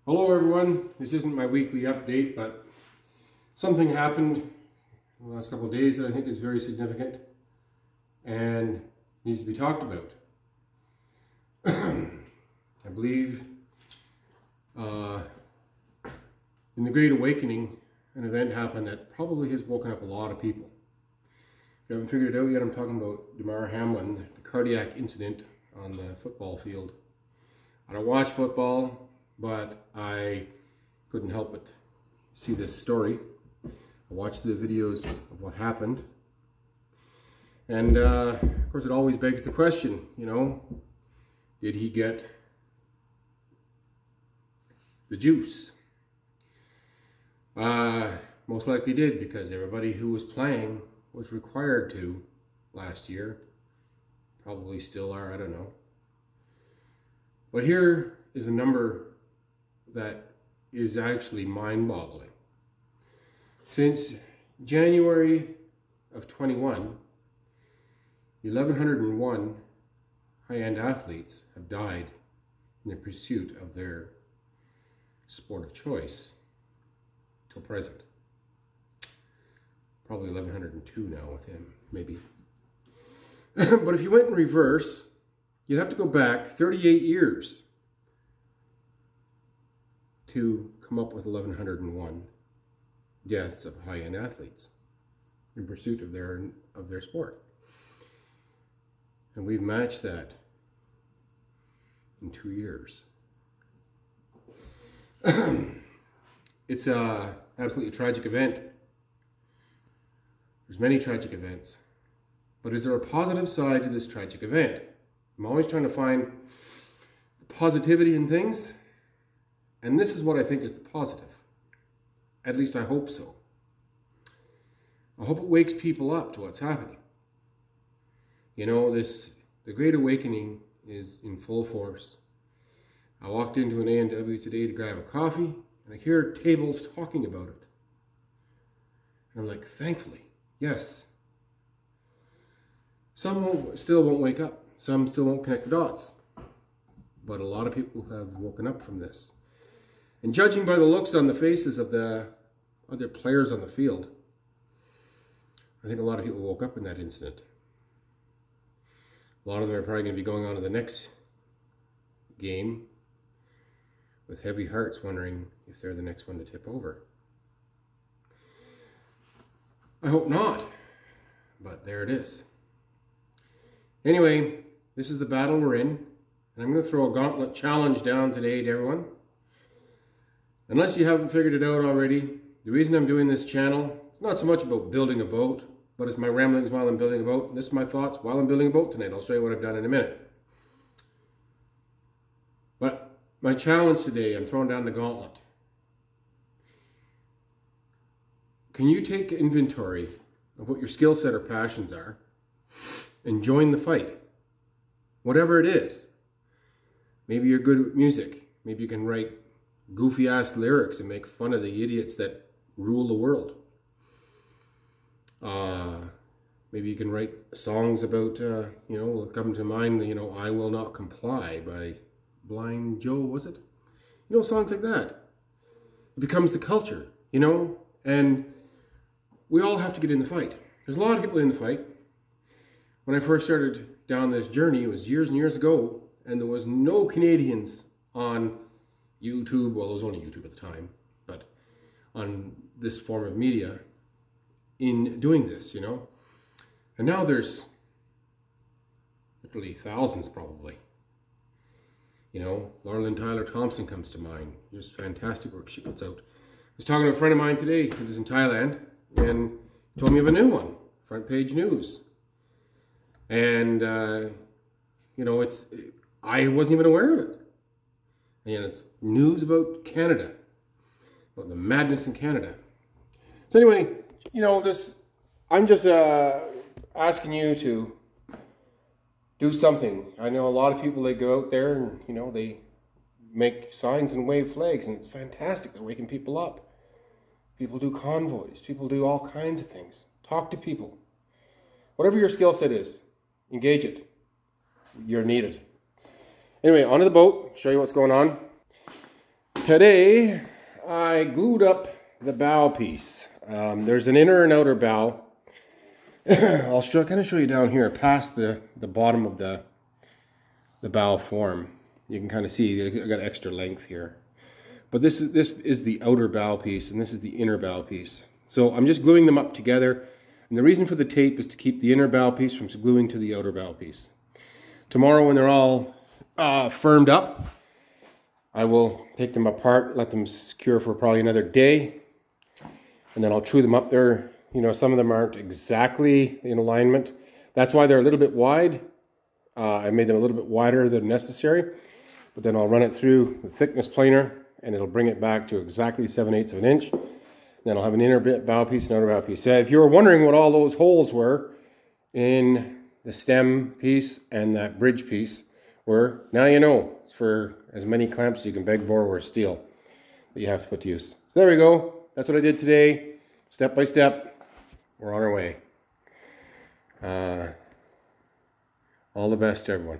Hello everyone, this isn't my weekly update, but something happened in the last couple of days that I think is very significant and needs to be talked about. I believe in the Great Awakening, an event happened that probably has woken up a lot of people. If you haven't figured it out yet, I'm talking about Hamlin, the cardiac incident on the football field. I don't watch football, but I couldn't help but see this story. I watched the videos of what happened. And of course it always begs the question, did he get the juice? Most likely did, because everybody who was playing was required to last year. Probably still are, I don't know. But here is a number that is actually mind-boggling. Since January of 21, 1,101 high-end athletes have died in the pursuit of their sport of choice till present. Probably 1,102 now with him, maybe. But if you went in reverse, you'd have to go back 38 years to come up with 1,101 deaths of high-end athletes in pursuit of their sport. And we've matched that in 2 years. It's absolutely a tragic event. There's many tragic events. But is there a positive side to this tragic event? I'm always trying to find the positivity in things. And this is what I think is the positive. At least I hope so. I hope it wakes people up to what's happening. The Great Awakening is in full force. I walked into an A&W today to grab a coffee, and I hear tables talking about it. And I'm like, thankfully, yes. Some still won't wake up. Some still won't connect the dots. But a lot of people have woken up from this. And judging by the looks on the faces of the other players on the field, I think a lot of people woke up in that incident. A lot of them are probably going to be going on to the next game with heavy hearts, wondering if they're the next one to tip over. I hope not, but there it is. Anyway, this is the battle we're in, and I'm going to throw a gauntlet challenge down today to everyone. Unless you haven't figured it out already, the reason I'm doing this channel, it's not so much about building a boat, but it's my ramblings while I'm building a boat. And this is my thoughts while I'm building a boat tonight. I'll show you what I've done in a minute. But my challenge today, I'm throwing down the gauntlet. Can you take inventory of what your skill set or passions are and join the fight? Whatever it is. Maybe you're good with music. Maybe you can write goofy ass lyrics and make fun of the idiots that rule the world. Maybe you can write songs about, come to mind, I Will Not Comply by Blind Joe, was it? Songs like that. It becomes the culture, and we all have to get in the fight. There's a lot of people in the fight. When I first started down this journey, it was years and years ago, and there was no Canadians on YouTube, well, it was only YouTube at the time, but on this form of media in doing this, And now there's literally thousands probably. Laurelyn Tyler Thompson comes to mind. Just fantastic work she puts out. I was talking to a friend of mine today who was in Thailand, and he told me of a new one, Front Page News. And, I wasn't even aware of it. And it's news about Canada, about the madness in Canada. So anyway, I'm just asking you to do something. I know a lot of people, they go out there and, they make signs and wave flags, and it's fantastic. They're waking people up. People do convoys. People do all kinds of things. Talk to people. Whatever your skill set is, engage it. You're needed. Anyway, onto the boat, show you what's going on. Today, I glued up the bow piece. There's an inner and outer bow. I'll kind of show you down here past the bottom of the bow form. You can kind of see I got extra length here. But this is the outer bow piece, and this is the inner bow piece. So I'm just gluing them up together. And the reason for the tape is to keep the inner bow piece from gluing to the outer bow piece. Tomorrow, when they're all firmed up, I will take them apart, let them cure for probably another day, and then I'll true them up there. You know, some of them aren't exactly in alignment. That's why they're a little bit wide. I made them a little bit wider than necessary, but then I'll run it through the thickness planer, and it'll bring it back to exactly 7/8 of an inch. Then I'll have an inner bow piece and outer bow piece. So if you were wondering what all those holes were in the stem piece and that bridge piece were, now you know. It's for as many clamps as you can beg, borrow, or steal that you have to put to use. So there we go. That's what I did today. Step by step. We're on our way. All the best to everyone.